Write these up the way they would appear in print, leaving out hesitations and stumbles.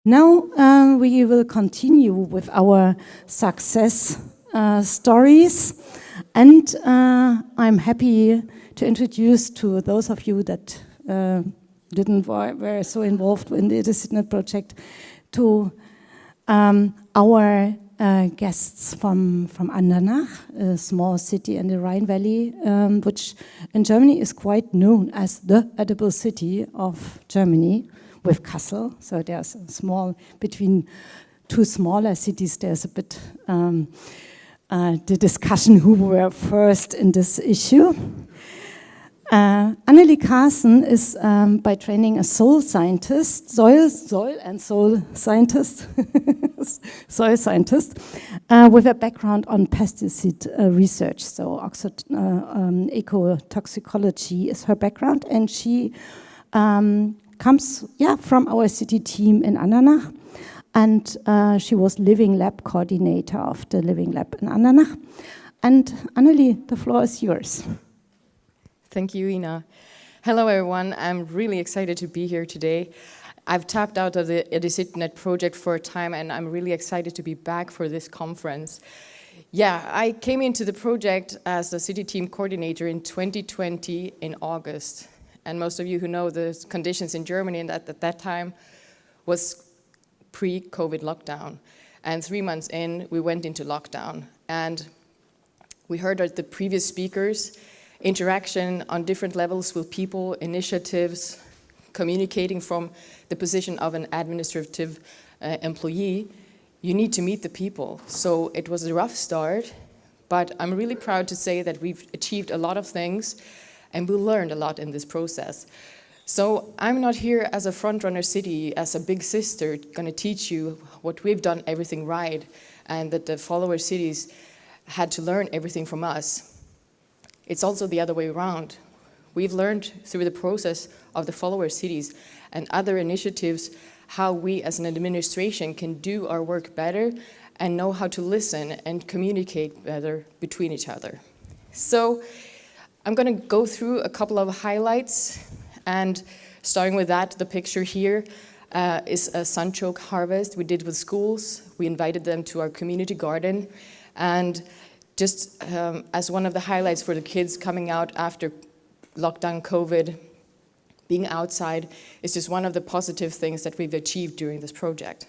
Now we will continue with our success stories, and I'm happy to introduce to those of you that were so involved in the EdiCitNet project to our guests from Andernach, a small city in the Rhine Valley, which in Germany is quite known as the edible city of Germany, with Kassel. So there's a small, between two smaller cities, there's a bit the discussion who were first in this issue. Anneli Karlsson is by training a soil scientist, soil scientist, soil scientist, with a background on pesticide research. So ecotoxicology is her background, and she comes from our city team in Andernach, and she was living lab coordinator of the living lab in Andernach. And Anneli, the floor is yours. Thank you, Ina. Hello, everyone. I'm really excited to be here today. I've tapped out of the EdiCitNet project for a time, and I'm really excited to be back for this conference. Yeah, I came into the project as the city team coordinator in 2020 in August. And most of you who know the conditions in Germany at that time was pre-COVID lockdown. And 3 months in, we went into lockdown. And we heard that the previous speakers, interaction on different levels with people, initiatives, communicating from the position of an administrative employee, you need to meet the people. So it was a rough start, but I'm really proud to say that we've achieved a lot of things, and we learned a lot in this process. So I'm not here as a frontrunner city, as a big sister, going to teach you what we've done everything right, and that the follower cities had to learn everything from us. It's also the other way around. We've learned through the process of the follower cities and other initiatives how we as an administration can do our work better and know how to listen and communicate better between each other. So I'm going to go through a couple of highlights, and starting with that, the picture here is a sunchoke harvest we did with schools. We invited them to our community garden, and just as one of the highlights for the kids coming out after lockdown COVID, being outside is just one of the positive things that we've achieved during this project.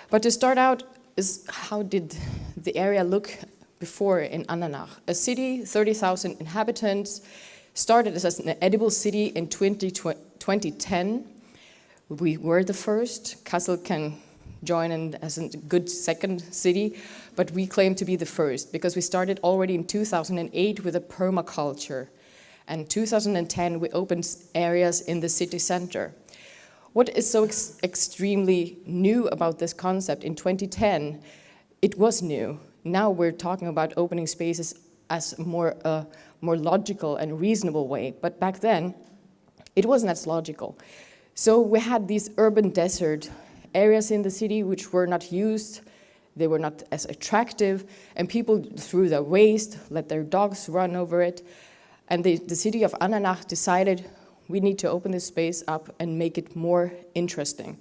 But to start out is how did the area look before in Andernach? A city, 30,000 inhabitants, started as an edible city in 2010. We were the first. Kassel can join in as a good second city, but we claim to be the first because we started already in 2008 with a permaculture. And 2010, we opened areas in the city center. What is so extremely new about this concept? In 2010, it was new. Now we're talking about opening spaces as more logical and reasonable way. But back then, it wasn't as logical. So we had these urban desert areas in the city which were not used. They were not as attractive, and people threw their waste, let their dogs run over it. And the city of Andernach decided we need to open this space up and make it more interesting.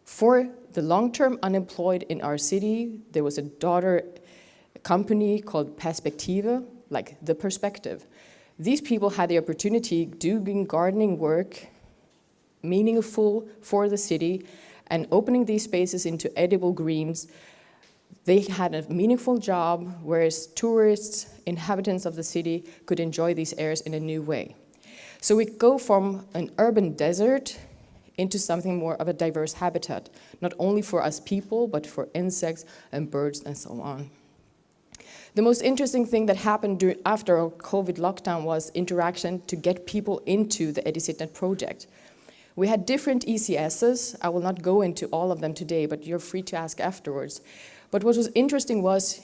For the long-term unemployed in our city, there was a daughter company called Perspektive, like the perspective. These people had the opportunity doing gardening work, meaningful for the city, and opening these spaces into edible greens. They had a meaningful job, whereas tourists, inhabitants of the city could enjoy these areas in a new way. So we go from an urban desert into something more of a diverse habitat, not only for us people, but for insects and birds and so on. The most interesting thing that happened after our COVID lockdown was interaction to get people into the EdiCitNet project. We had different ECSs. I will not go into all of them today, but you're free to ask afterwards. But what was interesting was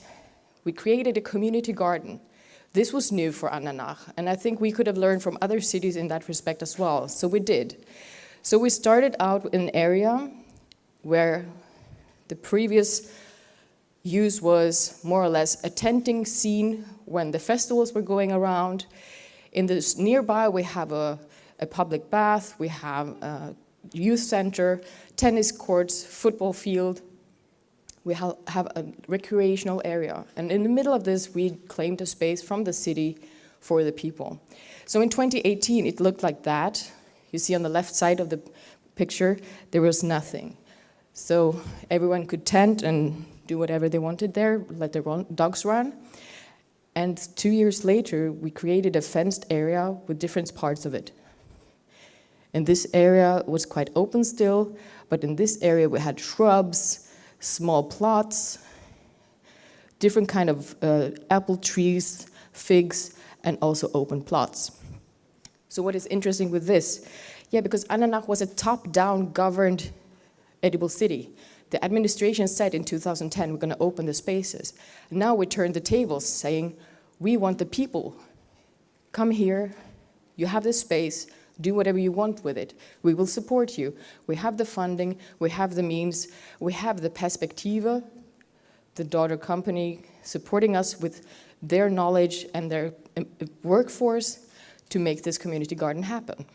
we created a community garden. This was new for Andernach, and I think we could have learned from other cities in that respect as well, so we did. So we started out in an area where the previous use was more or less a tenting scene when the festivals were going around. In this nearby, we have a public bath, we have youth center, tennis courts, football field. We have a recreational area. And in the middle of this, we claimed a space from the city for the people. So in 2018, it looked like that. You see on the left side of the picture, there was nothing. So everyone could tent and do whatever they wanted there, let their dogs run. And 2 years later, we created a fenced area with different parts of it. And this area was quite open still, but in this area we had shrubs, small plots, different kind of apple trees, figs, and also open plots. So what is interesting with this? Yeah, because Andernach was a top-down governed edible city. The administration said in 2010, we're going to open the spaces. Now we turn the tables saying, we want the people. Come here, you have this space, do whatever you want with it. We will support you. We have the funding, we have the means, we have the Perspektive, the daughter company, supporting us with their knowledge and their workforce to make this community garden happen.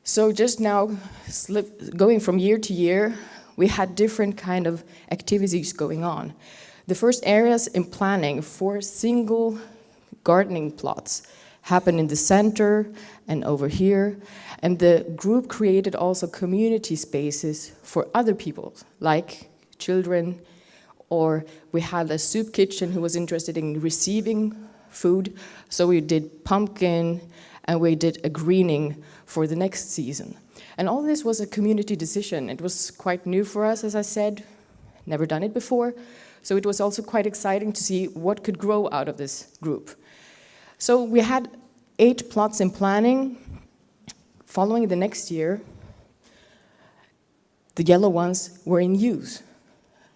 So just now, going from year to year, we had different kind of activities going on. The first areas in planning for single gardening plots happened in the center and over here. And the group created also community spaces for other people, like children, or we had a soup kitchen who was interested in receiving food. So we did pumpkin, and we did a greening for the next season. And all this was a community decision. It was quite new for us, as I said, never done it before. So it was also quite exciting to see what could grow out of this group. So we had 8 plots in planning. Following the next year, the yellow ones were in use.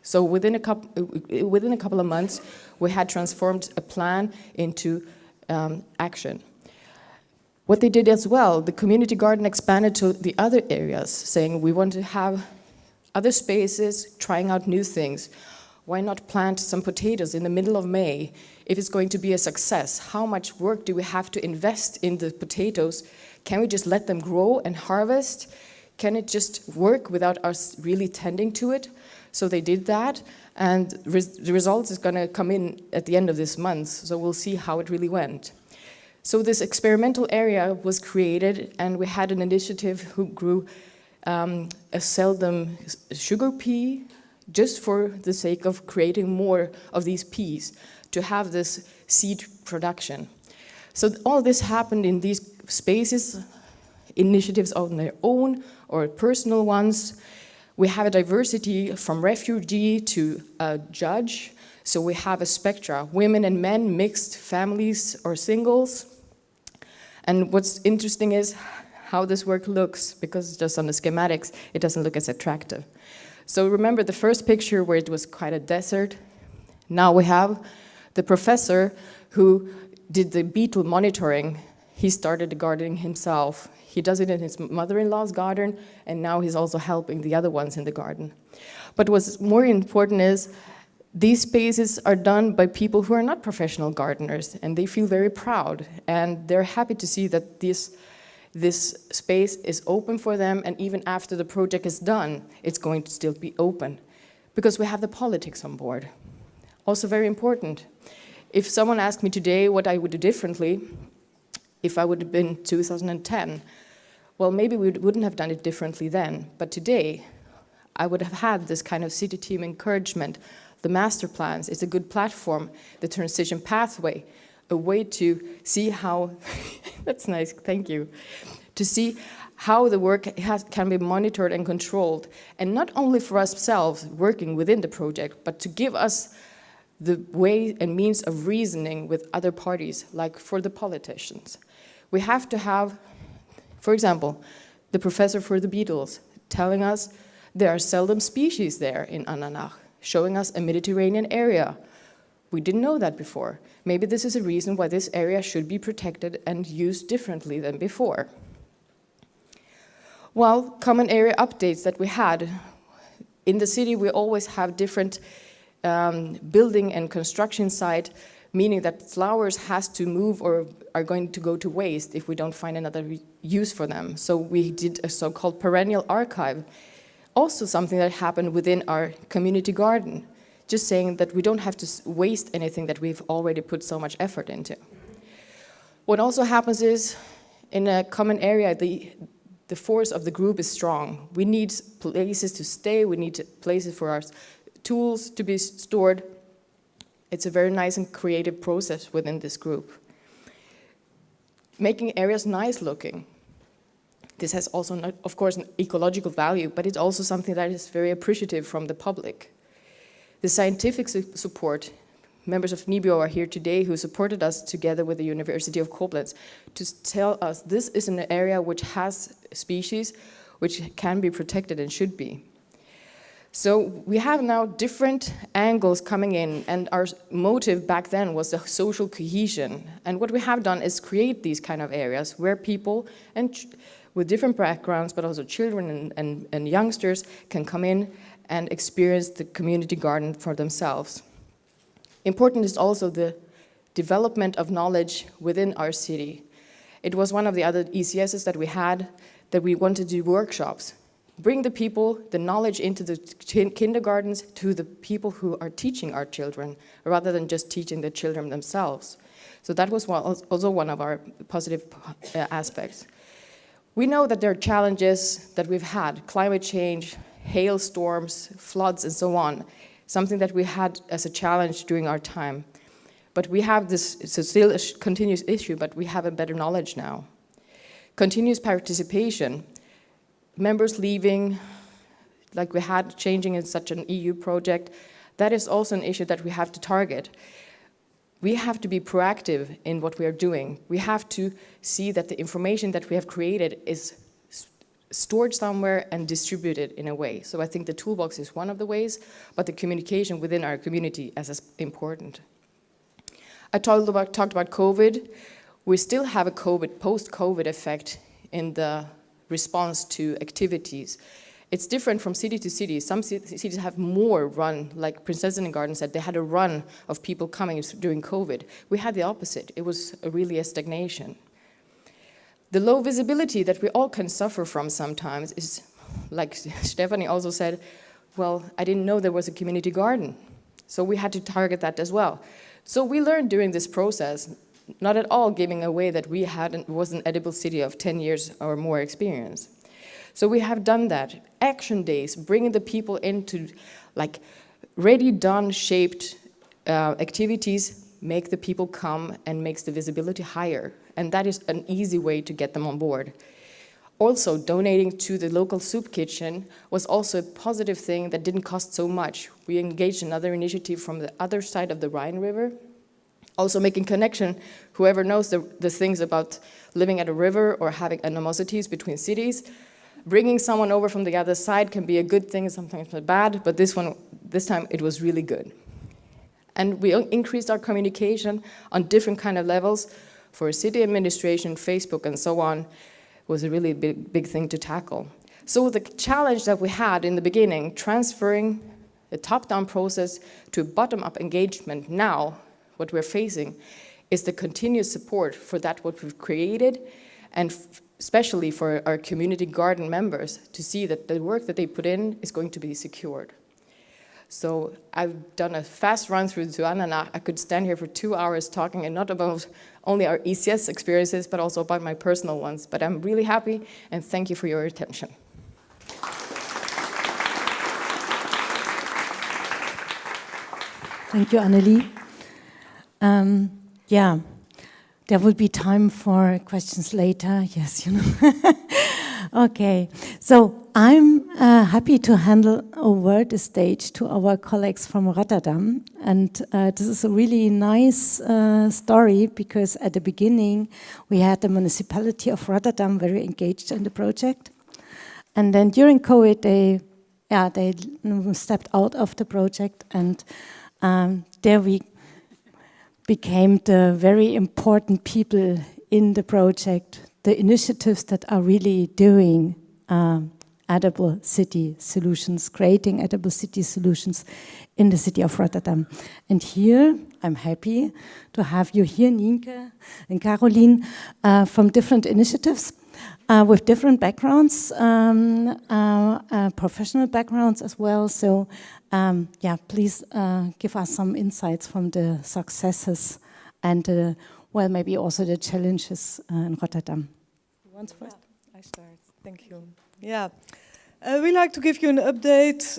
So within a couple of months, we had transformed a plan into action. What they did as well, the community garden expanded to the other areas, saying we want to have other spaces, trying out new things. Why not plant some potatoes in the middle of May if it's going to be a success? How much work do we have to invest in the potatoes? Can we just let them grow and harvest? Can it just work without us really tending to it? So they did that, and the results is going to come in at the end of this month, so we'll see how it really went. So this experimental area was created, and we had an initiative who grew a seldom sugar pea, just for the sake of creating more of these peas, to have this seed production. So all this happened in these spaces, initiatives on their own or personal ones. We have a diversity from refugee to judge. So we have a spectra, women and men, mixed families or singles. And what's interesting is how this work looks, because just on the schematics, it doesn't look as attractive. So remember the first picture where it was quite a desert. Now we have the professor who did the beetle monitoring. He started the gardening himself. He does it in his mother-in-law's garden, and now he's also helping the other ones in the garden. But what's more important is these spaces are done by people who are not professional gardeners, and they feel very proud, and they're happy to see that this space is open for them, and even after the project is done, it's going to still be open, because we have the politics on board. Also very important. If someone asked me today what I would do differently, if I would have been 2010, well, maybe we wouldn't have done it differently then, but today, I would have had this kind of city team encouragement. The master plans is a good platform, the transition pathway, a way to see how, that's nice, thank you, to see how the work can be monitored and controlled, and not only for ourselves working within the project, but to give us the way and means of reasoning with other parties, like for the politicians. We have to have, for example, the professor for the beetles telling us there are seldom species there in Andernach, showing us a Mediterranean area. We didn't know that before. Maybe this is a reason why this area should be protected and used differently than before. Well, common area updates that we had. In the city, we always have different building and construction site, meaning that flowers has to move or are going to go to waste if we don't find another use for them. So we did a so-called perennial archive, also something that happened within our community garden, just saying that we don't have to waste anything that we've already put so much effort into. What also happens is, in a common area, the force of the group is strong. We need places to stay, we need places for our tools to be stored. It's a very nice and creative process within this group. Making areas nice looking. This has also, of course, an ecological value, but it's also something that is very appreciative from the public. The scientific support, members of NIBIO are here today who supported us together with the University of Koblenz to tell us this is an area which has species which can be protected and should be. So we have now different angles coming in, and our motive back then was the social cohesion. And what we have done is create these kind of areas where people with different backgrounds, but also children and youngsters can come in and experience the community garden for themselves. Important is also the development of knowledge within our city. It was one of the other ECSs that we had, that we wanted to do workshops. Bring the people, the knowledge into the kindergartens to the people who are teaching our children, rather than just teaching the children themselves. So that was also one of our positive aspects. We know that there are challenges that we've had, climate change, hailstorms, floods, and so on, something that we had as a challenge during our time. But we have this, it's still a continuous issue, but we have a better knowledge now. Continuous participation. Members leaving, like we had changing in such an EU project, that is also an issue that we have to target. We have to be proactive in what we are doing. We have to see that the information that we have created is stored somewhere and distributed in a way. So I think the toolbox is one of the ways, but the communication within our community is important. I talked about COVID. We still have a post-COVID effect in the response to activities. It's different from city to city. Some cities have more run, like Prinsessinnen Garden said, they had a run of people coming during COVID. We had the opposite. It was really a stagnation. The low visibility that we all can suffer from sometimes is, like Stephanie also said, well, I didn't know there was a community garden. So we had to target that as well. So we learned during this process, not at all giving away that we was an edible city of 10 years or more experience. So we have done that. Action days, bringing the people into like ready, done, shaped activities, make the people come and makes the visibility higher. And that is an easy way to get them on board. Also, donating to the local soup kitchen was also a positive thing that didn't cost so much. We engaged another initiative from the other side of the Rhine River. Also making connection, whoever knows the things about living at a river or having animosities between cities, bringing someone over from the other side can be a good thing, sometimes bad, but this time it was really good. And we increased our communication on different kind of levels for city administration, Facebook, and so on. Was a really big thing to tackle. So the challenge that we had in the beginning, transferring the top-down process to a bottom-up engagement now, what we're facing, is the continuous support for that what we've created, and especially for our community garden members to see that the work that they put in is going to be secured. So I've done a fast run through to Andernach. I could stand here for 2 hours talking, and not about only our ECS experiences, but also about my personal ones. But I'm really happy, and thank you for your attention. Thank you, Anneli. Yeah, there will be time for questions later. Yes, you know. Okay, so I'm happy to hand over the stage to our colleagues from Rotterdam. And this is a really nice story, because at the beginning we had the Municipality of Rotterdam very engaged in the project. And then during COVID, they stepped out of the project, and there we became the very important people in the project, the initiatives that are really doing edible city solutions, creating edible city solutions in the city of Rotterdam. And here, I'm happy to have you here, Nienke and Caroline, from different initiatives with different backgrounds, professional backgrounds as well. So, yeah, please give us some insights from the successes and, well, maybe also the challenges in Rotterdam. Who wants first? I start. Thank you. Yeah. We like to give you an update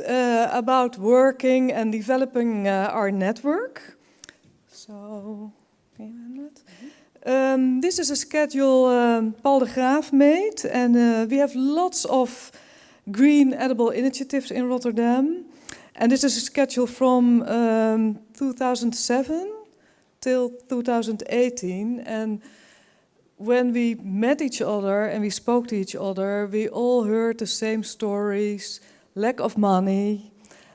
about working and developing our network. So, can you handle it? This is a schedule Paul de Graaf made, and we have lots of green edible initiatives in Rotterdam. And this is a schedule from 2007 till 2018. And when we met each other and we spoke to each other, we all heard the same stories: lack of money,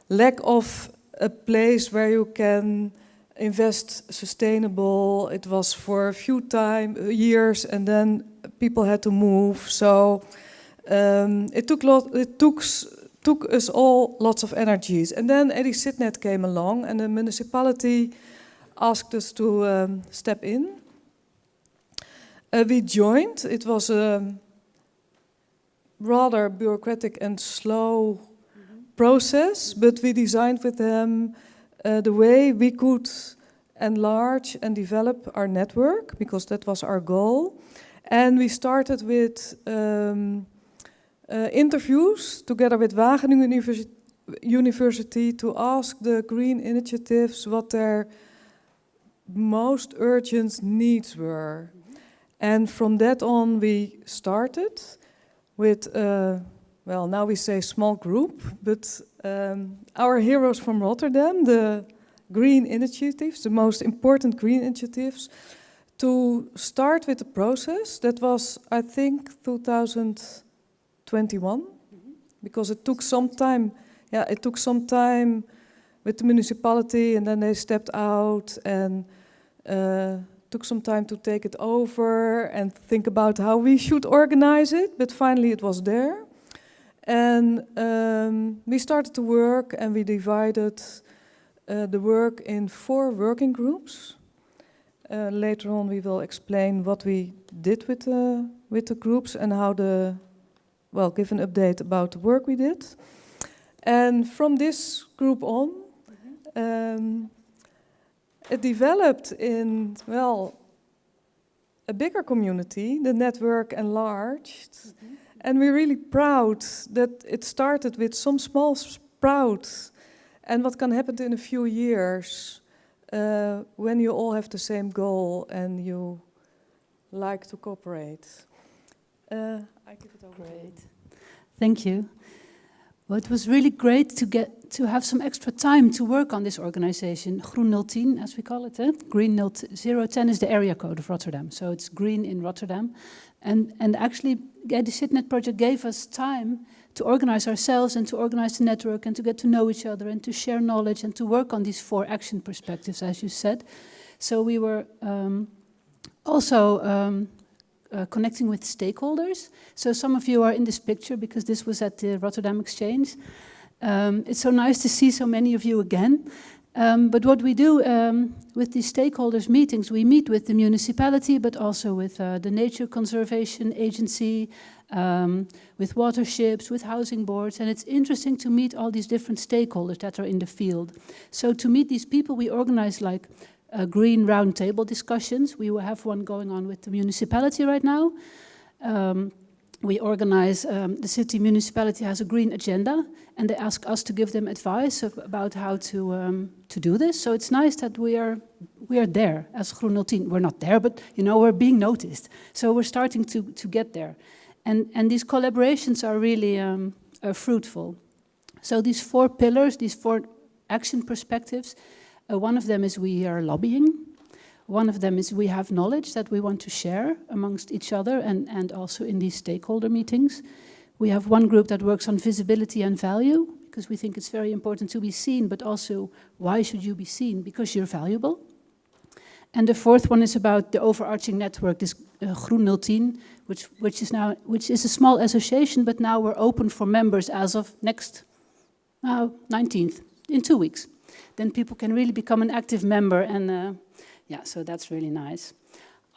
lack of a place where you can invest sustainable. It was for a few years, and then people had to move. So it took us all lots of energies. And then EdiCitNet came along, and the municipality asked us to step in. We joined. It was a rather bureaucratic and slow process, but we designed with them the way we could enlarge and develop our network, because that was our goal. And we started with interviews together with Wageningen University to ask the green initiatives what their most urgent needs were. And from that on, we started with, well, now we say small group, but our heroes from Rotterdam, the green initiatives, the most important green initiatives, to start with the process. That was, I think, 2021, because it took some time. Yeah, it took some time with the municipality, and then they stepped out, and took some time to take it over and think about how we should organize it, but finally it was there. And we started to work, and we divided the work in 4 working groups. Later on we will explain what we did with the groups and how well, give an update about the work we did. And from this group on, it developed in, well, a bigger community. The network enlarged. And we're really proud that it started with some small sprout. And what can happen in a few years when you all have the same goal and you like to cooperate. I give it over. Great. Thank you. Well, it was really great to have some extra time to work on this organization, Groen 010, as we call it. Green 010 is the area code of Rotterdam, so it's green in Rotterdam. And actually, the EdiCitNet project gave us time to organize ourselves and to organize the network and to get to know each other and to share knowledge and to work on these 4 action perspectives, as you said. So we were also connecting with stakeholders. So some of you are in this picture because this was at the Rotterdam Exchange. It's so nice to see so many of you again. But what we do with these stakeholders meetings, we meet with the municipality, but also with the Nature Conservation Agency, with waterships, with housing boards. And it's interesting to meet all these different stakeholders that are in the field. So to meet these people, we organize like green roundtable discussions. We will have one going on with the municipality right now. We organize, the city municipality has a green agenda, and they ask us to give them advice about how to do this. So it's nice that we are there as Groen 010. We're not there, but you know, we're being noticed. So we're starting to get there. And these collaborations are really fruitful. So these 4 pillars, these 4 action perspectives, one of them is we are lobbying. One of them is we have knowledge that we want to share amongst each other and also in these stakeholder meetings. We have one group that works on visibility and value, because we think it's very important to be seen, but also why should you be seen? Because you're valuable. And the fourth one is about the overarching network, this Groen 010, which is a small association, but now we're open for members as of next 19th, in 2 weeks. Then people can really become an active member, and yeah, so that's really nice,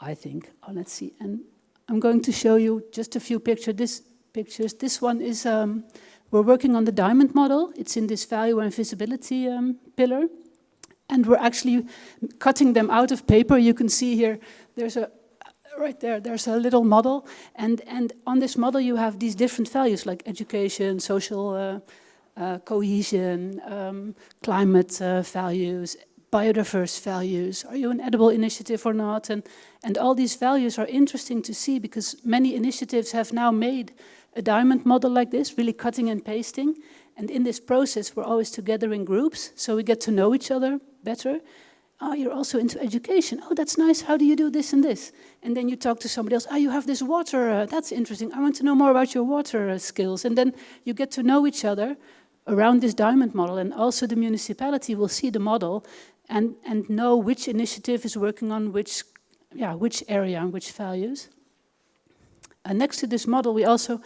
I think. Oh, let's see, and I'm going to show you just a few pictures. This one is, we're working on the diamond model. It's in this value and visibility pillar. And we're actually cutting them out of paper. You can see here, right there, there's a little model. And on this model, you have these different values like education, social cohesion, climate values, biodiverse values. Are you an edible initiative or not? And all these values are interesting to see because many initiatives have now made a diamond model like this, really cutting and pasting. And in this process, we're always together in groups, so we get to know each other better. Oh, you're also into education. Oh, that's nice. How do you do this and this? And then you talk to somebody else. Oh, you have this water. That's interesting. I want to know more about your water skills. And then you get to know each other around this diamond model. And also the municipality will see the model and know which initiative is working on which area and which values. And next to this model, we also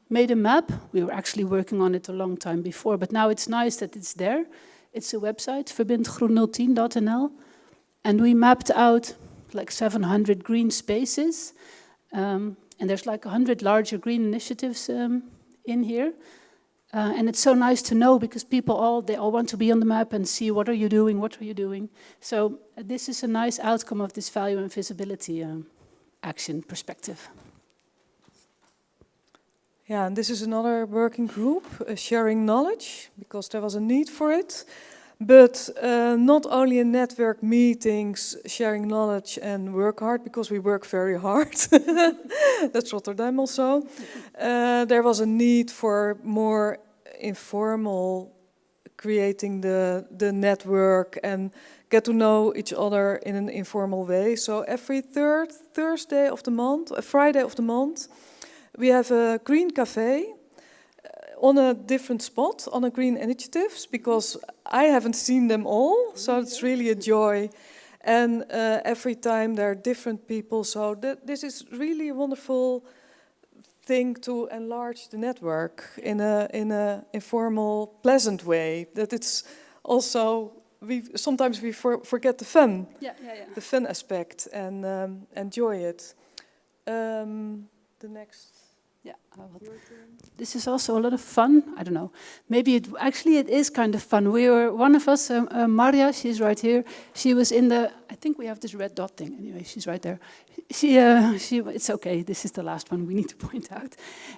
made a map. We were actually working on it a long time before, but now it's nice that it's there. It's a website, verbindgroen010.nl, and we mapped out like 700 green spaces, and there's like 100 larger green initiatives in here. And it's so nice to know because they all want to be on the map and see what are you doing. So this is a nice outcome of this value and visibility action perspective. Yeah, and this is another working group, sharing knowledge, because there was a need for it. But not only in network meetings, sharing knowledge and work hard, because we work very hard. That's Rotterdam also. There was a need for more informal, creating the network and get to know each other in an informal way. So every third Thursday of the month, Friday of the month, we have a green cafe on a different spot, on a green initiatives, because I haven't seen them all, so it's really a joy. And every time there are different people, so this is really a wonderful thing to enlarge the network in a informal, pleasant way. That it's also, sometimes we forget the fun, the fun aspect, and enjoy it. The next. Yeah, this is also a lot of fun. I don't know. Maybe it is kind of fun. One of us, Maria, she's right here. She was in the. I think we have this red dot thing. Anyway, she's right there. It's okay. This is the last one we need to point out.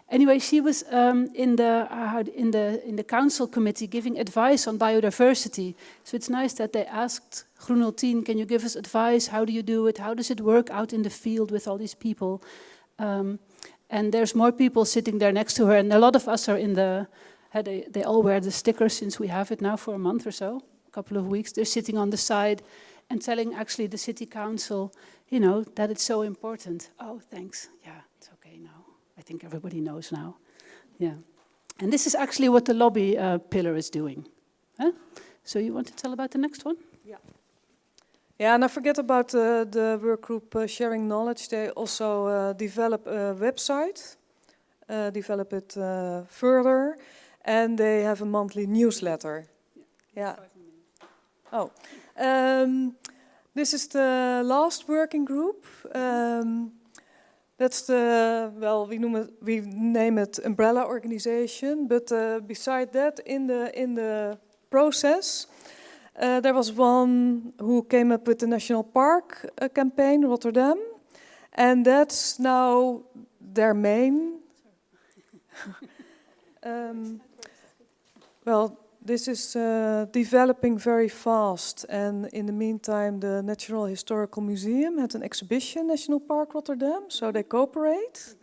Anyway, she was in the council committee giving advice on biodiversity. So it's nice that they asked Groen 010, can you give us advice? How do you do it? How does it work out in the field with all these people? And there's more people sitting there next to her, and a lot of us are in the. They all wear the stickers since we have it now for a month or so, a couple of weeks. They're sitting on the side and telling actually the city council, that it's so important. Oh, thanks. Yeah, it's okay now. I think everybody knows now. Yeah, and this is actually what the lobby pillar is doing. Huh? So you want to tell about the next one? Yeah. Yeah, and I forget about the work group sharing knowledge. They also develop a website, develop it further, and they have a monthly newsletter. Yeah. Oh, this is the last working group. That's we name it umbrella organization. But beside that, in the process. There was one who came up with the National Park campaign, Rotterdam, and that's now their main. This is developing very fast, and in the meantime, the National Historical Museum had an exhibition, National Park Rotterdam, so they cooperate,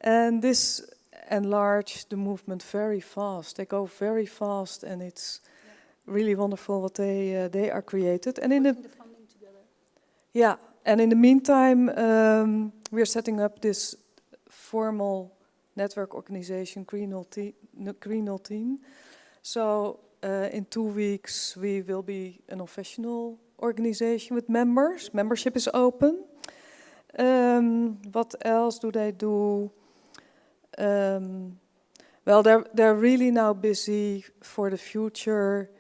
and this enlarged the movement very fast. They go very fast, and it's really wonderful what they are created. And in the funding together. Yeah, and in the meantime, we are setting up this formal network organization, Groen 010. So in 2 weeks, we will be an official organization with members. Membership is open. What else do they do? Well, they're really now busy for the future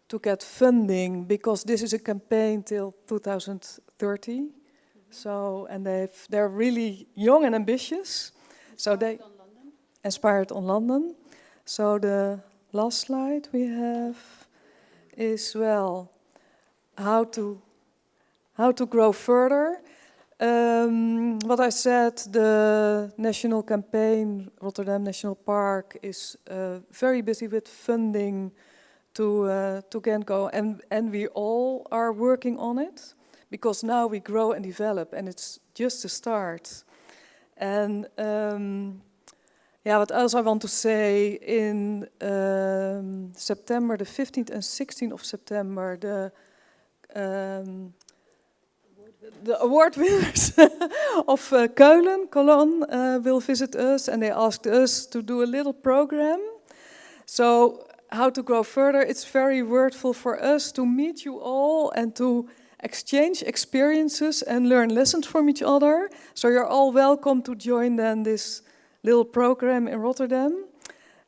to get funding, because this is a campaign till 2030. So, and they're really young and ambitious. So they inspired on London. So the last slide we have is, well, how to grow further. What I said, the national campaign, Rotterdam National Park, is very busy with funding to get go, and we all are working on it, because now we grow and develop, and it's just a start. And yeah, what else I want to say, in September, the 15th and 16th of September, the award winners of Cologne will visit us, and they asked us to do a little program. So how to grow further, it's very worthwhile for us to meet you all and to exchange experiences and learn lessons from each other. So you're all welcome to join then this little program in Rotterdam,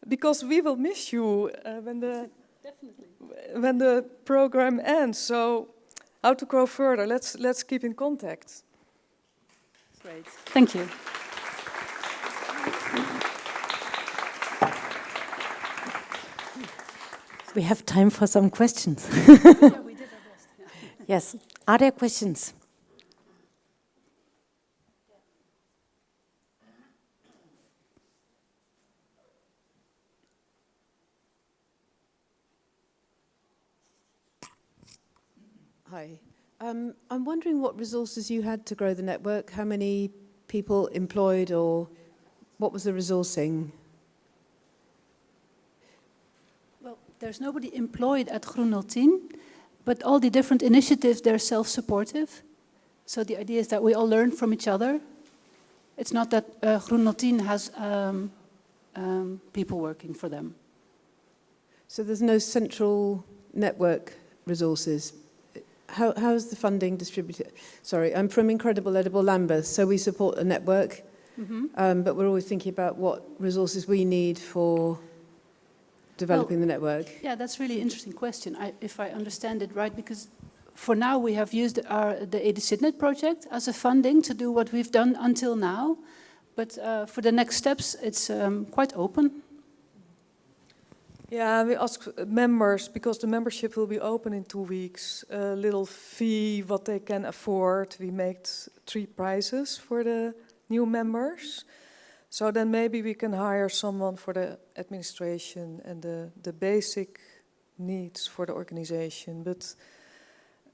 because we will miss you when the program ends. So how to grow further, let's keep in contact. Great, thank you. We have time for some questions. Yeah, we did our best. Yeah. Yes, are there questions? Hi. I'm wondering what resources you had to grow the network. How many people employed, or what was the resourcing? Well, there's nobody employed at Groen 010, but all the different initiatives, they're self-supportive. So the idea is that we all learn from each other. It's not that Groen 010 has people working for them. So there's no central network resources. How is the funding distributed? Sorry, I'm from Incredible Edible Lambeth, so we support a network, but we're always thinking about what resources we need for developing the network. Yeah, that's really interesting question, if I understand it right, because for now we have used the EdiCitNet project as a funding to do what we've done until now, but for the next steps it's quite open. Yeah, we ask members, because the membership will be open in 2 weeks, a little fee, what they can afford. We made 3 prizes for the new members. So then maybe we can hire someone for the administration and the basic needs for the organization. But,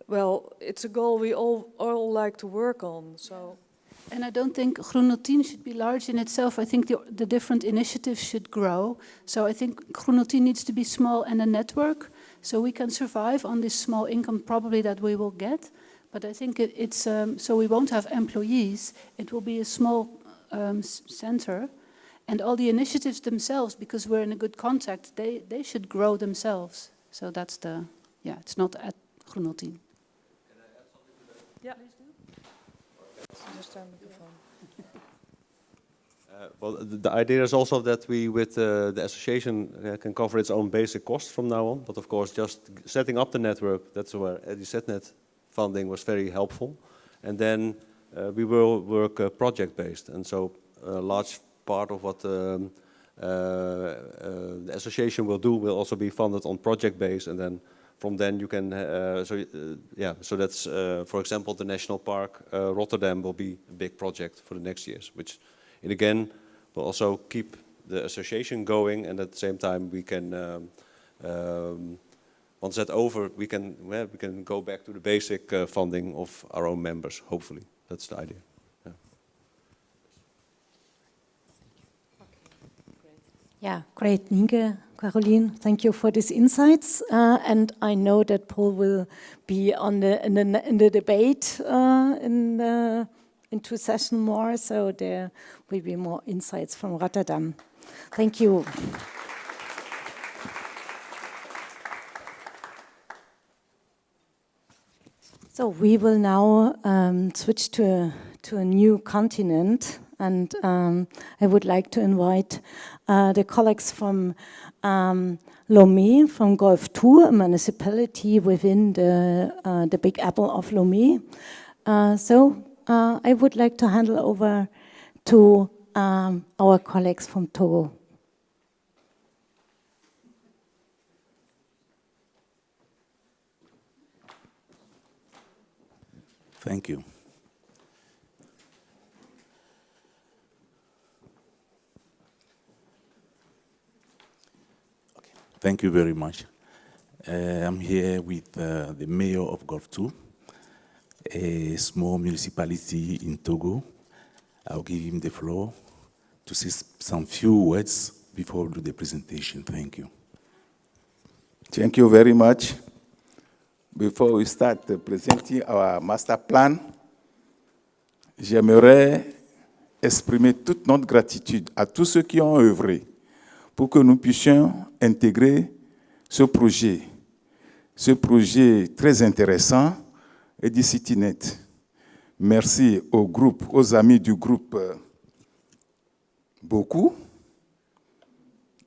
well, it's a goal we all like to work on, so... And I don't think Groen 010 should be large in itself. I think the different initiatives should grow. So I think Groen 010 needs to be small and a network, so we can survive on this small income probably that we will get. But I think it's so we won't have employees. It will be a small center, and all the initiatives themselves, because we're in a good contact, they should grow themselves. So that's it's not at Groen 010. Can I add something to that? Yeah. Just turn the microphone. Well, the idea is also that we, with the association, can cover its own basic costs from now on. But of course, just setting up the network, that's where EdiCitNet funding was very helpful. And then we will work project-based. And so a large part of what the association will do will also be funded on project-based. And then from then you can, so that's, for example, the National Park Rotterdam will be a big project for the next years, which, and again, will also keep the association going, and at the same time we can, once that's over, we can go back to the basic funding of our own members, hopefully. That's the idea. Yeah. Yeah, great, Nienke, Caroline, thank you for these insights. And I know that Paul will be in the debate into session more, so there will be more insights from Rotterdam. Thank you. So we will now switch to a new continent, and I would like to invite the colleagues from Lomé, from Golf 2, a municipality within the Big Apple of Lomé. I would like to hand over to our colleagues from Togo. Thank you. Okay. Thank you very much. I'm here with the mayor of Golf 2, a small municipality in Togo. I'll give him the floor to say some few words before we do the presentation. Thank you. Thank you very much. Before we start presenting our master plan, j'aimerais exprimer toute notre gratitude à tous ceux qui ont œuvré pour que nous puissions intégrer ce projet très intéressant, EdiCitNet. Merci au groupe, aux amis du groupe beaucoup,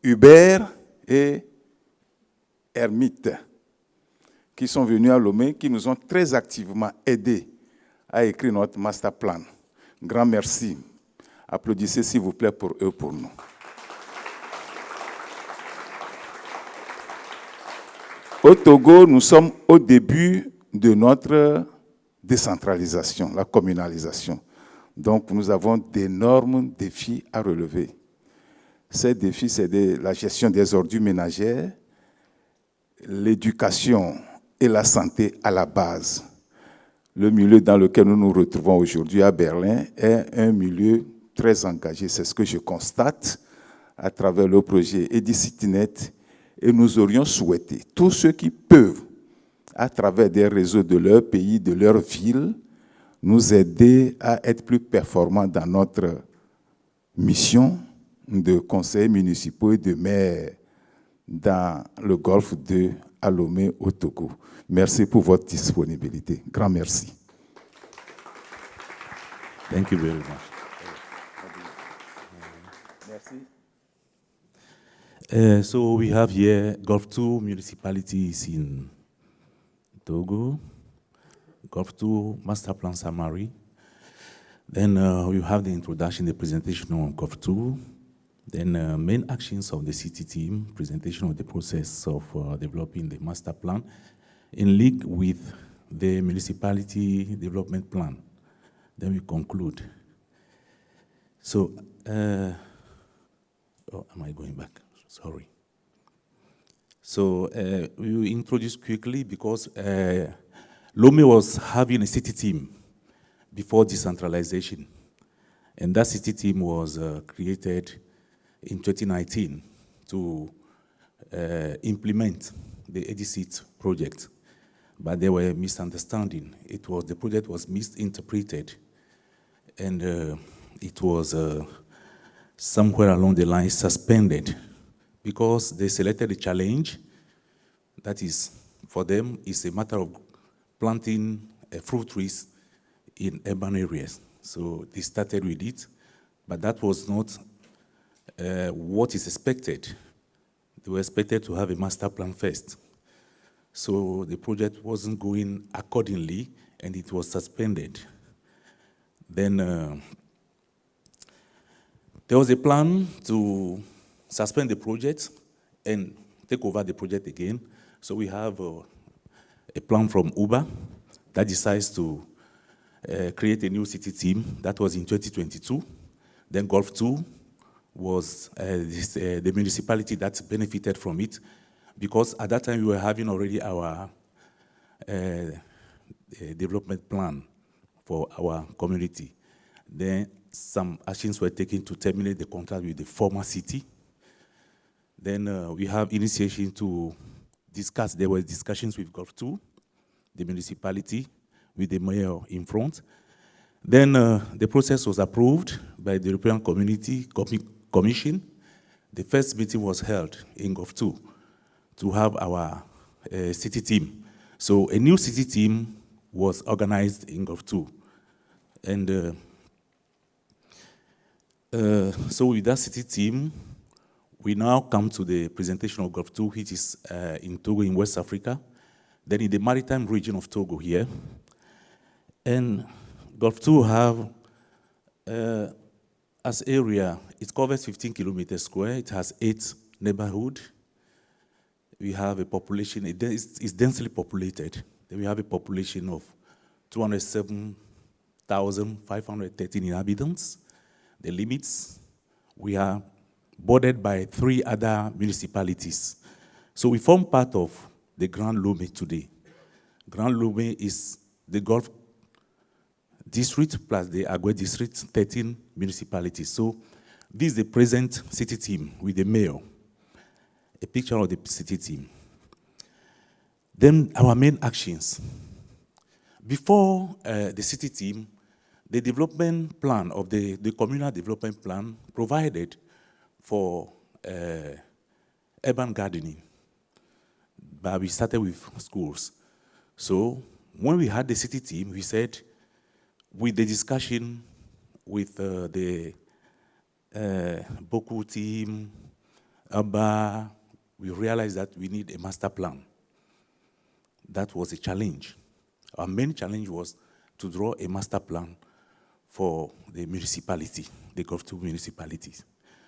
Hubert et Hermite, qui sont venus à Lomé, qui nous ont très activement aidés à écrire notre master plan. Grand merci. Applaudissez s'il vous plaît pour eux, pour nous. Au Togo, nous sommes au début de notre décentralisation, la communalisation. Donc, nous avons d'énormes défis à relever. Ces défis, c'est la gestion des ordures ménagères, l'éducation et la santé à la base. Le milieu dans lequel nous nous retrouvons aujourd'hui à Berlin est un milieu très engagé. C'est ce que je constate à travers le projet EdiCitNet. Et nous aurions souhaité, tous ceux qui peuvent, à travers des réseaux de leur pays, de leur ville, nous aider à être plus performants dans notre mission de conseillers municipaux et de maires dans le Golfe de Lomé au Togo. Merci pour votre disponibilité. Grand merci. Thank you very much. Merci. So we have here Golf 2 municipalities in Togo, Golf 2 master plan summary. Then we have the introduction, the presentation on Golf 2. Then main actions of the city team, presentation of the process of developing the master plan in link with the municipality development plan. Then we conclude. So, am I going back? Sorry. So we will introduce quickly because Lomé was having a city team before decentralization. And that city team was created in 2019 to implement the EdiCit project. But there were misunderstandings. The project was misinterpreted. And it was somewhere along the line suspended because they selected a challenge that is, for them, is a matter of planting fruit trees in urban areas. So they started with it, but that was not what is expected. They were expected to have a master plan first. So the project wasn't going accordingly, and it was suspended. Then there was a plan to suspend the project and take over the project again. So we have a plan from Uber that decides to create a new city team. That was in 2022. Then Golf 2 was the municipality that benefited from it, because at that time we were having already our development plan for our community. Then some actions were taken to terminate the contract with the former city. Then we have initiation to discuss. There were discussions with Golf 2, the municipality, with the mayor in front. Then the process was approved by the European Commission. The first meeting was held in Golf 2 to have our city team. So a new city team was organized in Gulf 2. And so with that city team, we now come to the presentation of Gulf 2, which is in Togo in West Africa, then in the maritime region of Togo here. And Gulf 2 have, as area, it covers 15 kilometers square, it has 8 neighborhoods. We have a population, it's densely populated. Then we have a population of 207,513 inhabitants. The limits, we are bordered by 3 other municipalities. So we form part of the Grand Lomé today. Grand Lomé is the Gulf district plus the Agwe district, 13 municipalities. So this is the present city team with the mayor. A picture of the city team. Then our main actions. Before the city team, the development plan of the communal development plan provided for urban gardening. But we started with schools. So when we had the city team, we said, with the discussion with the Boku team, Abba, we realized that we need a master plan. That was a challenge. Our main challenge was to draw a master plan for the municipality, the Gulf 2 municipalities.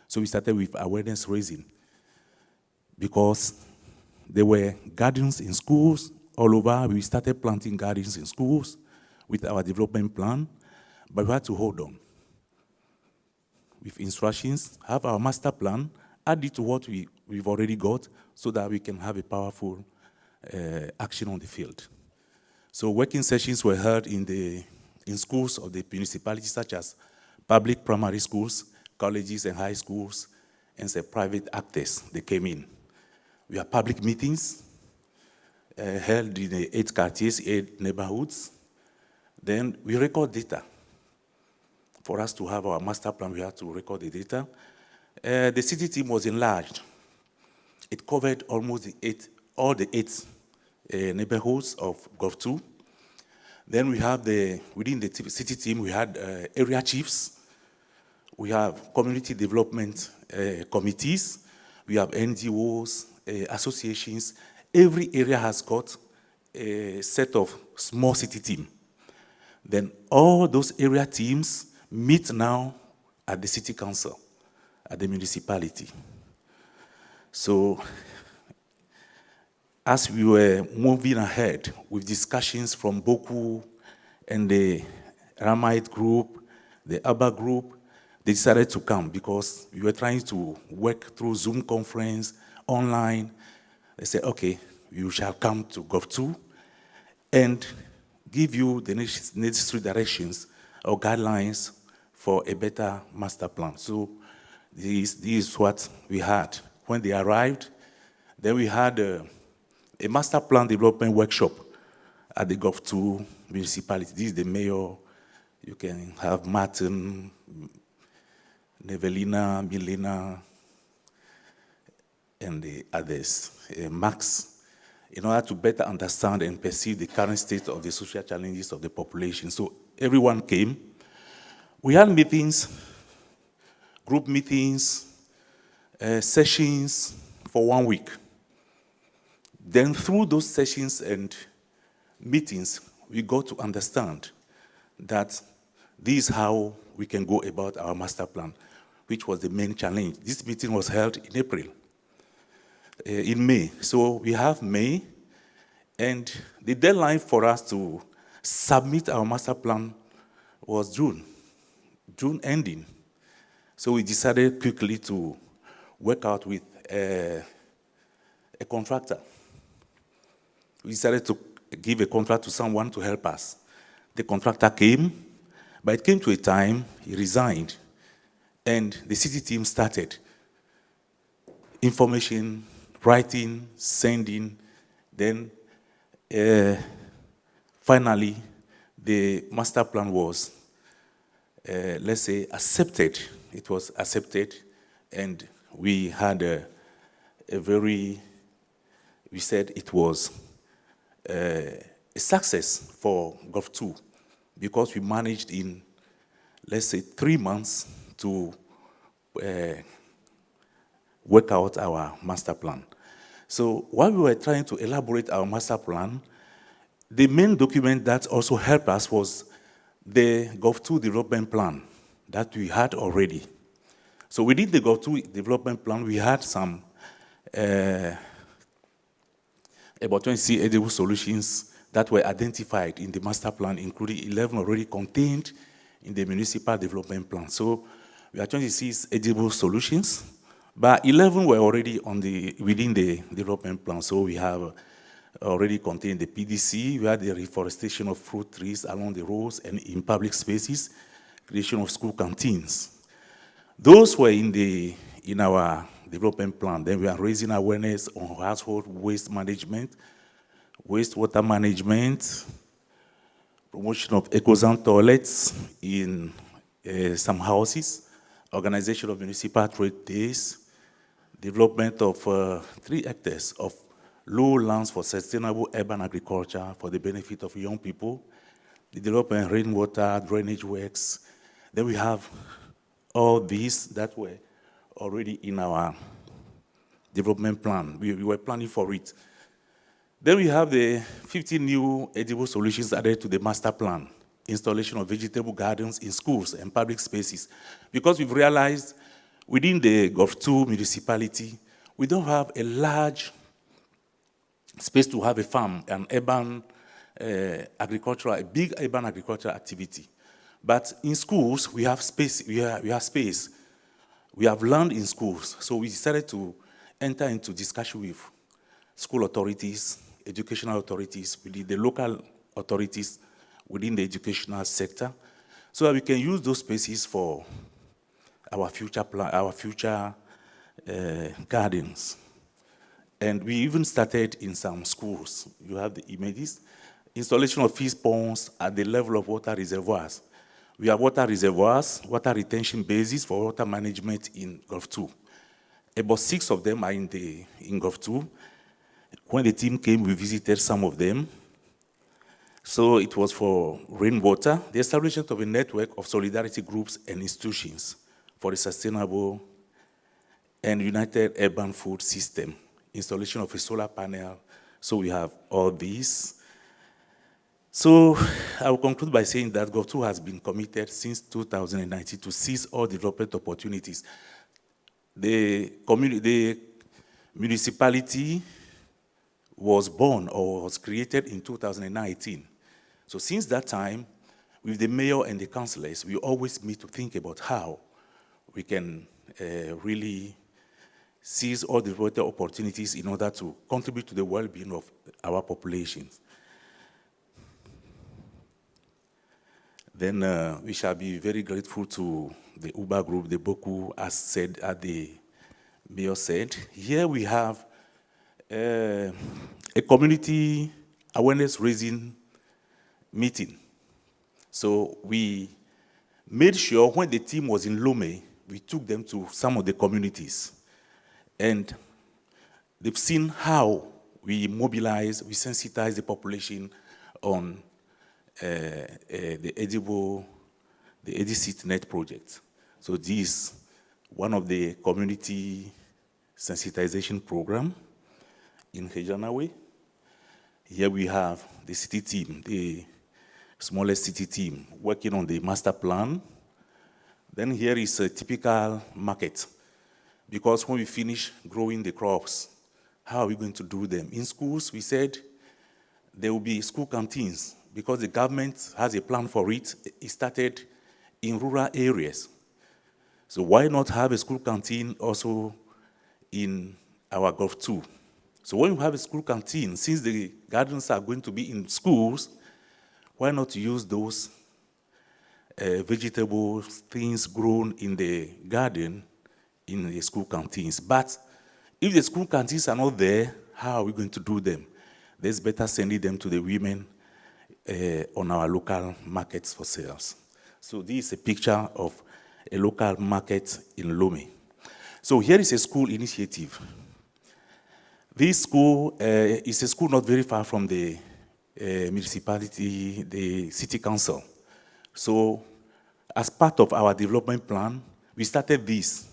So we started with awareness raising because there were gardens in schools all over. We started planting gardens in schools with our development plan, but we had to hold on with instructions, have our master plan, add it to what we've already got so that we can have a powerful action on the field. So working sessions were held in schools of the municipality, such as public primary schools, colleges and high schools, and some private actors, they came in. We have public meetings held in the 8 quartiers, 8 neighborhoods. Then we record data. For us to have our master plan, we had to record the data. The city team was enlarged. It covered almost all the 8 neighborhoods of Gulf 2. Then we have within the city team, we had area chiefs. We have community development committees. We have NGOs, associations. Every area has got a set of small city team. Then all those area teams meet now at the city council, at the municipality. So as we were moving ahead with discussions from Boku and the Ramite group, the Abba group, they decided to come because we were trying to work through Zoom conference, online. They said, okay, you shall come to Gulf 2 and give you the necessary directions or guidelines for a better master plan. So this is what we had. When they arrived, then we had a master plan development workshop at the Gulf 2 municipality. This is the mayor. You can have Martin, Nevelina, Milena, and the others, Max, in order to better understand and perceive the current state of the social challenges of the population. So everyone came. We had meetings, group meetings, sessions for 1 week. Then through those sessions and meetings, we got to understand that this is how we can go about our master plan, which was the main challenge. This meeting was held in April. In May. So we have May, and the deadline for us to submit our master plan was June ending. So we decided quickly to work out with a contractor. We decided to give a contract to someone to help us. The contractor came, but it came to a time he resigned, and the city team started information, writing, sending, then finally the master plan was, let's say, accepted. It was accepted, and we had a very, we said it was a a success for Gulf 2 because we managed in, let's say, 3 months to work out our master plan. So while we were trying to elaborate our master plan, the main document that also helped us was the Gulf 2 development plan that we had already. So within the Gulf 2 development plan, we had some about 20 edible solutions that were identified in the master plan, including 11 already contained in the municipal development plan. So we had 26 edible solutions, but 11 were already within the development plan. So we have already contained the PDC, we had the reforestation of fruit trees along the roads and in public spaces, creation of school canteens. Those were in our development plan. Then we are raising awareness on household waste management, wastewater management, promotion of eco-zone toilets in some houses, organization of municipal trade days, development of 3 hectares of low lands for sustainable urban agriculture for the benefit of young people, the development of rainwater, drainage works. Then we have all these that were already in our development plan. We were planning for it. Then we have the 50 new edible solutions added to the master plan, installation of vegetable gardens in schools and public spaces. Because we've realized within the Gulf 2 municipality, we don't have a large space to have a farm, an urban agricultural, a big urban agricultural activity. But in schools, we have space, we have space. We have land in schools. So we decided to enter into discussion with school authorities, educational authorities, within the local authorities within the educational sector, so that we can use those spaces for our future plan, our future gardens. And we even started in some schools. You have the images. Installation of fish ponds at the level of water reservoirs. We have water reservoirs, water retention bases for water management in Gulf 2. About 6 of them are in Gulf 2. When the team came, we visited some of them. So it was for rainwater, the establishment of a network of solidarity groups and institutions for a sustainable and united urban food system, installation of a solar panel. So we have all these. So I will conclude by saying that Gulf 2 has been committed since 2019 to seize all development opportunities. The municipality was born or was created in 2019. So since that time, with the mayor and the councillors, we always meet to think about how we can really seize all the development opportunities in order to contribute to the well-being of our populations. Then we shall be very grateful to the Uber group, the Boku, as the mayor said. Here we have a community awareness raising meeting. So we made sure when the team was in Lomé, we took them to some of the communities. And they've seen how we mobilize, we sensitize the population on the EdiCitNet project. So this is one of the community sensitization program in Hejanawe. Here we have the city team, the smallest city team working on the master plan. Then here is a typical market. Because when we finish growing the crops, how are we going to do them? In schools, we said there will be school canteens because the government has a plan for it. It started in rural areas. So why not have a school canteen also in our Gulf 2? So when you have a school canteen, since the gardens are going to be in schools, why not use those vegetables, things grown in the garden in the school canteens? But if the school canteens are not there, how are we going to do them? There's better sending them to the women on our local markets for sales. So this is a picture of a local market in Lomé. So here is a school initiative. This school is a school not very far from the municipality, the city council. So as part of our development plan, we started this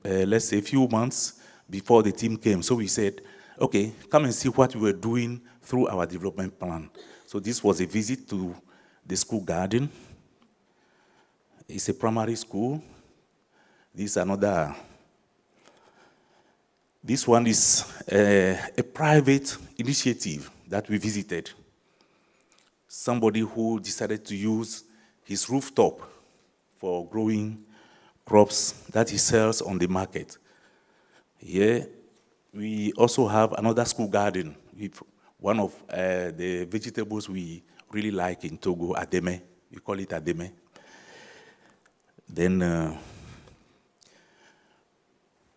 let's say few months before the team came. So we said, okay, come and see what we were doing through our development plan. So this was a visit to the school garden. It's a primary school. This one is a private initiative that we visited. Somebody who decided to use his rooftop for growing crops that he sells on the market. Here, we also have another school garden with one of the vegetables we really like in Togo, ademe. We call it ademe. Then,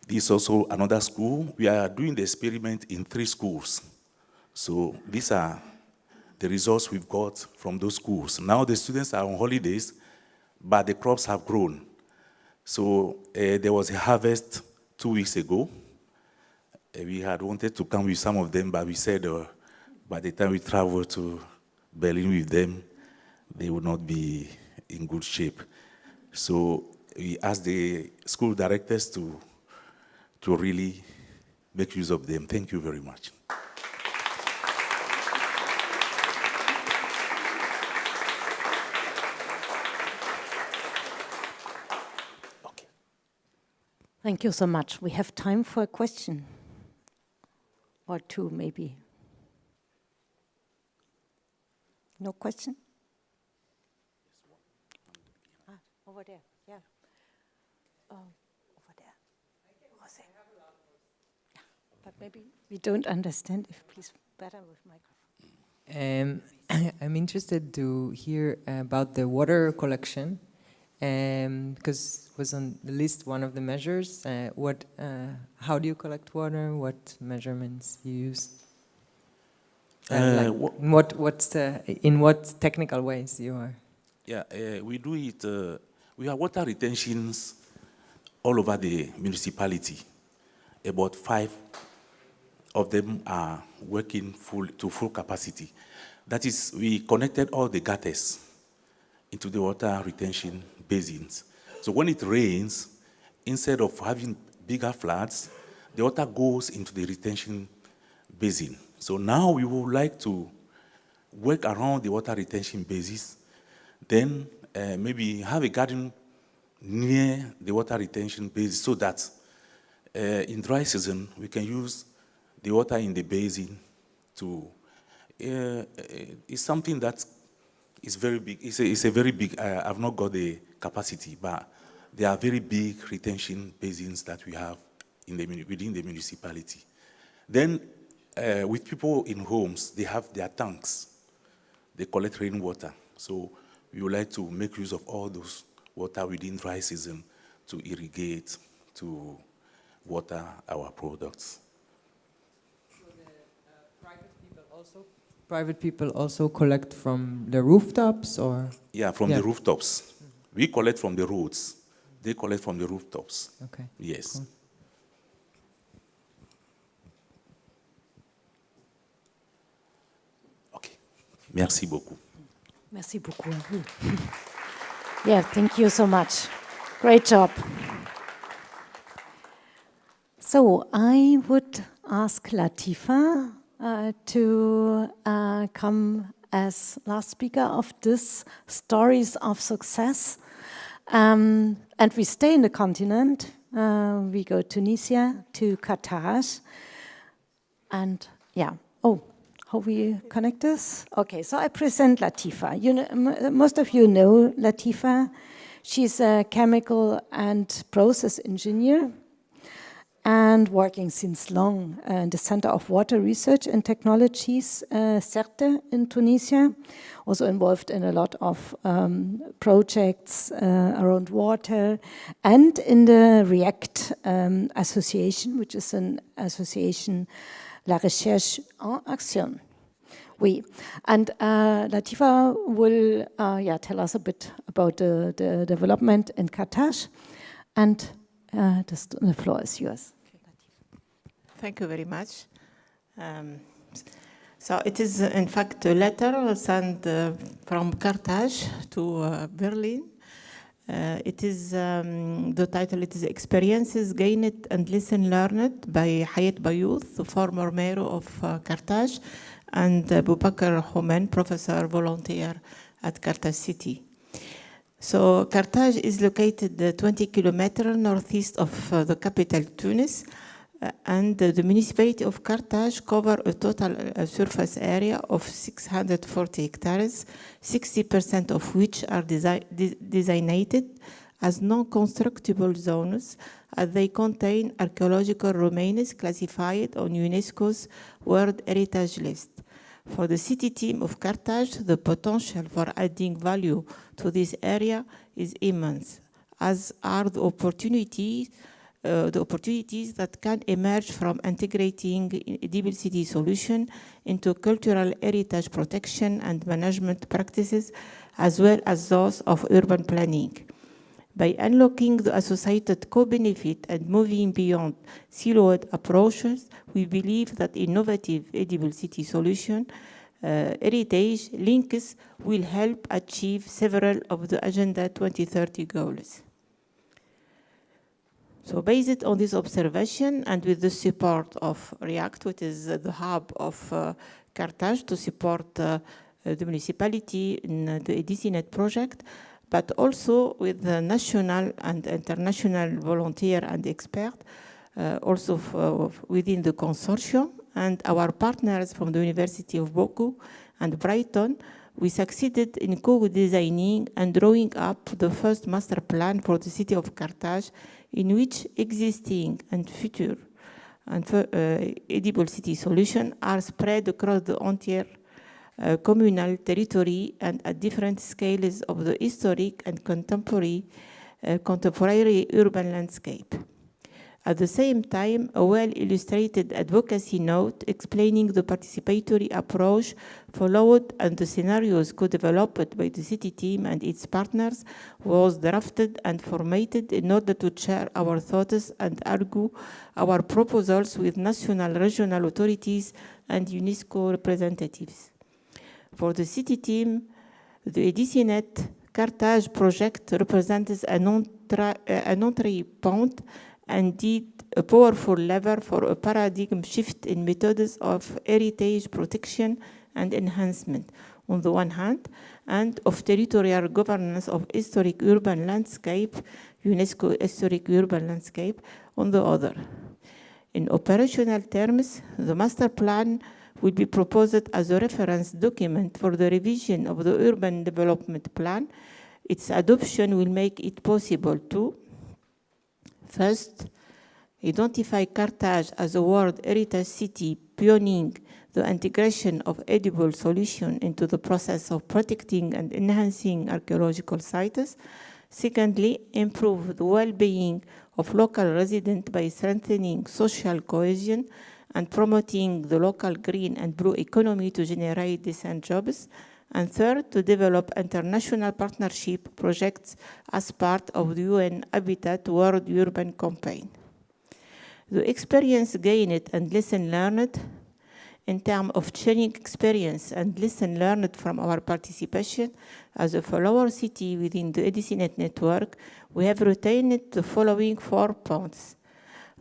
this is also another school. We are doing the experiment in 3 schools. So these are the results we've got from those schools. Now the students are on holidays, but the crops have grown. So there was a harvest 2 weeks ago. We had wanted to come with some of them, but we said by the time we travel to Berlin with them, they would not be in good shape. So we asked the school directors to really make use of them. Thank you very much. Okay. Thank you so much. We have time for a question or 2, maybe. No question? Over there, yeah. Over there. Jose. Yeah, but maybe we don't understand. If please, better with microphone. I'm interested to hear about the water collection, because it was on the list one of the measures. How do you collect water? What measurements you use? In what technical ways you are? Yeah, we do it. We have water retentions all over the municipality. About 5 of them are working to full capacity. That is, we connected all the gutters into the water retention basins. So when it rains, instead of having bigger floods, the water goes into the retention basin. So now we would like to work around the water retention basins, then maybe have a garden near the water retention basin so that in dry season we can use the water in the basin to. It's something that is very big. It's a very big. I've not got the capacity, but there are very big retention basins that we have within the municipality. Then, with people in homes, they have their tanks. They collect rainwater. So we would like to make use of all those water within dry season to irrigate, to water our products. So the private people also collect from the rooftops, or? Yeah, from the rooftops. Mm-hmm. We collect from the roads. They collect from the rooftops. Okay. Yes. Cool. Okay. Merci beaucoup. Merci beaucoup. Yeah, thank you so much. Great job. So I would ask Latifa to come as last speaker of this Stories of Success. And we stay in the continent. We go to Tunisia, to Carthage. And yeah, how we connect this? Okay, so I present Latifa. You know, most of you know Latifa. She's a chemical and process engineer and working since long in the Center of Water Research and Technologies, CERTE in Tunisia. Also involved in a lot of projects around water and in the REACT association, which is an association La Recherche en Action. Oui, and Latifa will tell us a bit about the development in Carthage, and the floor is yours. Thank you very much. So it is, in fact, a letter sent from Carthage to Berlin. It is, the title, it is Experiences Gained and Lesson Learned by Hayat Bayouth, the former mayor of Carthage, and Boubacar Houmen, professor volunteer at Carthage City. So Carthage is located 20 kilometers northeast of the capital Tunis, and the municipality of Carthage covers a total surface area of 640 hectares, 60% of which are designated as non-constructible zones, as they contain archaeological remains classified on UNESCO's World Heritage List. For the city team of Carthage, the potential for adding value to this area is immense, as are the opportunities that can emerge from integrating edible city solution into cultural heritage protection and management practices, as well as those of urban planning. By unlocking the associated co-benefit and moving beyond siloed approaches, we believe that innovative edible city solution heritage links will help achieve several of the Agenda 2030 goals. So based on this observation and with the support of REACT, which is the hub of Carthage to support the municipality in the EdiCitNet project, but also with the national and international volunteer and expert, also within the consortium, and our partners from the University of Boku and Brighton, we succeeded in co-designing and drawing up the first master plan for the city of Carthage, in which existing and future edible city solutions are spread across the entire communal territory and at different scales of the historic and contemporary urban landscape. At the same time, a well-illustrated advocacy note explaining the participatory approach followed and the scenarios co-developed by the city team and its partners was drafted and formatted in order to share our thoughts and argue our proposals with national, regional authorities and UNESCO representatives. For the city team, the EdiCitNet Carthage project represents an entry point and indeed a powerful lever for a paradigm shift in methods of heritage protection and enhancement on the one hand, and of territorial governance of historic urban landscape, UNESCO historic urban landscape, on the other. In operational terms, the master plan will be proposed as a reference document for the revision of the urban development plan. Its adoption will make it possible to first, identify Carthage as a World Heritage City pioneering the integration of edible solutions into the process of protecting and enhancing archaeological sites. Secondly, improve the well-being of local residents by strengthening social cohesion and promoting the local green and blue economy to generate decent jobs. And third, to develop international partnership projects as part of the UN Habitat World Urban Campaign. The experience gained and lesson learned in terms of sharing experience and lesson learned from our participation as a follower city within the EdiCitNet network, we have retained the following 4 points.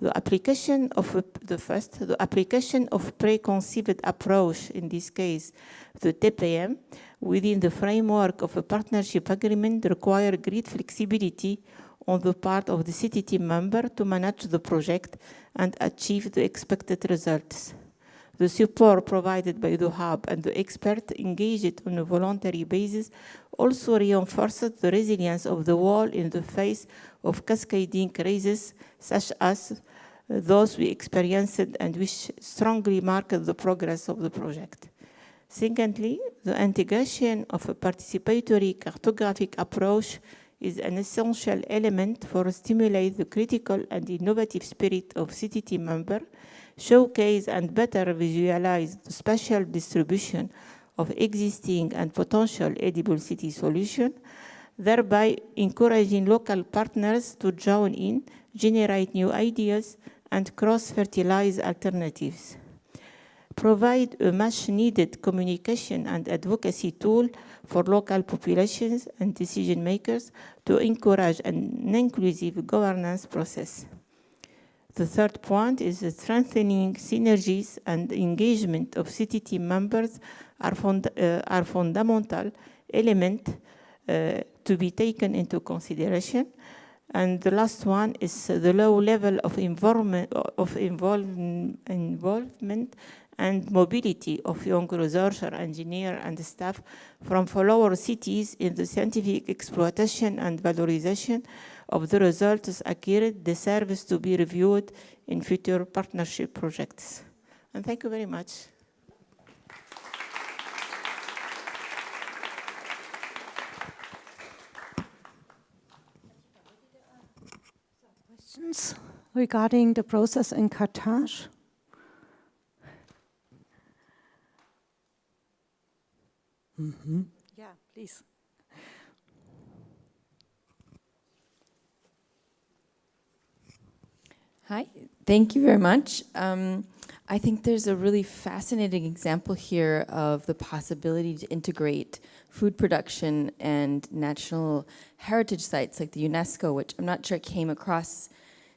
The application of the application of preconceived approach, in this case, the TPM, within the framework of a partnership agreement require great flexibility on the part of the city team member to manage the project and achieve the expected results. The support provided by the hub and the expert engaged on a voluntary basis also reinforces the resilience of the wall in the face of cascading crises such as those we experienced and which strongly marked the progress of the project. Secondly, the integration of a participatory cartographic approach is an essential element for stimulate the critical and innovative spirit of city team member, showcase and better visualize the spatial distribution of existing and potential edible city solution, thereby encouraging local partners to join in, generate new ideas, and cross-fertilize alternatives. provide a much-needed communication and advocacy tool for local populations and decision makers to encourage an inclusive governance process. The third point is strengthening synergies and engagement of city team members are fundamental element to be taken into consideration. And the last one is the low level of involvement and mobility of young researcher, engineer, and staff from follower cities in the scientific exploitation and valorization of the results acquired, the service to be reviewed in future partnership projects. And thank you very much. Questions regarding the process in Carthage? Yeah, please. Hi, thank you very much. I think there's a really fascinating example here of the possibility to integrate food production and national heritage sites like the UNESCO, which I'm not sure I came across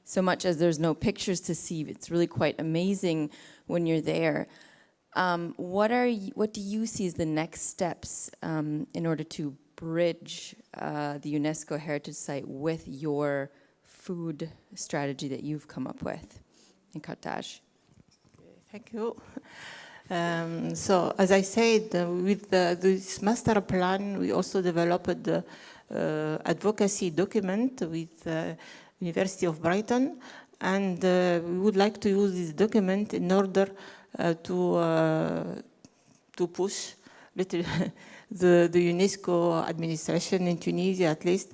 so much as there's no pictures to see. It's really quite amazing when you're there. What do you see as the next steps in order to bridge the UNESCO heritage site with your food strategy that you've come up with in Carthage? Thank you. So, as I said, with this master plan, we also developed the advocacy document with University of Brighton, and we would like to use this document in order to push little the UNESCO administration in Tunisia, at least,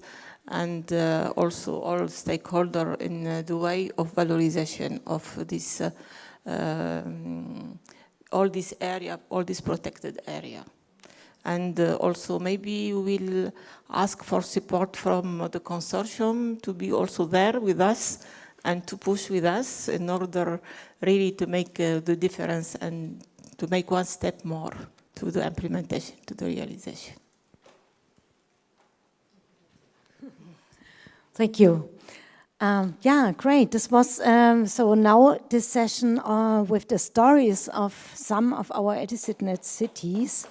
and also all stakeholders in the way of valorization of this all this area, all this protected area. And also maybe we will ask for support from the consortium to be also there with us and to push with us in order really to make the difference and to make one step more to the implementation, to the realization. Thank you. Yeah, great. This was, so now this session with the stories of some of our EdiCitNet cities.